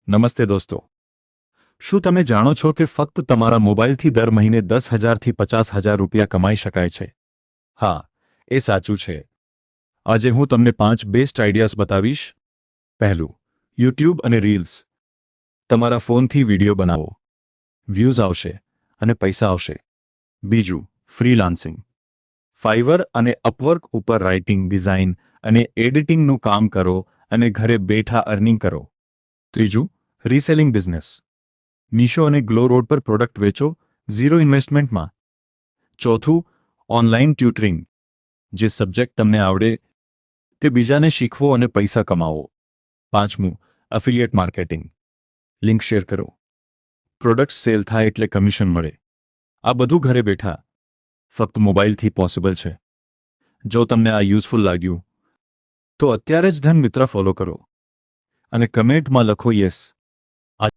નમસ્તે દોસ્તો, શું તમે જાણો છો કે ફક્ત તમારા મોબાઈલથી દર મહિને 10,000 થી 50,000 રૂપિયા કમાઈ શકાય છે? હા, એ સાચું છે. આજે હું તમને 5 બેસ્ટ આઈડિયાઝ બતાવીશ. પહેલું, યુટ્યુબ અને રીલ્સ. તમારા ફોનથી વિડિયો બનાવો, વ્યૂઝ આવશે અને પૈસા આવશે. બીજું, ફ્રીલાન્સિંગ. ફાઇવર અને અપવર્ક ઉપર રાઇટિંગ, ડિઝાઇન અને એડિટિંગનું કામ કરો અને ઘરે બેઠા અર્નિંગ કરો. ત્રીજું, રીસેલિંગ બિઝનેસ. મીશો અને ગ્લો રોડ પર પ્રોડક્ટ વેચો, ઝીરો ઇન્વેસ્ટમેન્ટમાં. ચોથું, ઓનલાઈન ટ્યુટરિંગ. જે સબ્જેક્ટ તમને આવડે તે બીજાને શીખવો અને પૈસા કમાવો. પાંચમું, એફિલિએટ માર્કેટિંગ. લિંક શેર કરો, પ્રોડક્ટ સેલ થાય એટલે કમિશન મળે. આ બધું ઘરે બેઠા ફક્ત મોબાઈલથી પોસિબલ છે. જો તમને આ યુઝફુલ લાગ્યું તો અત્યારે જ ધન મિત્ર ફોલો કરો અને કમેન્ટમાં લખો યસ.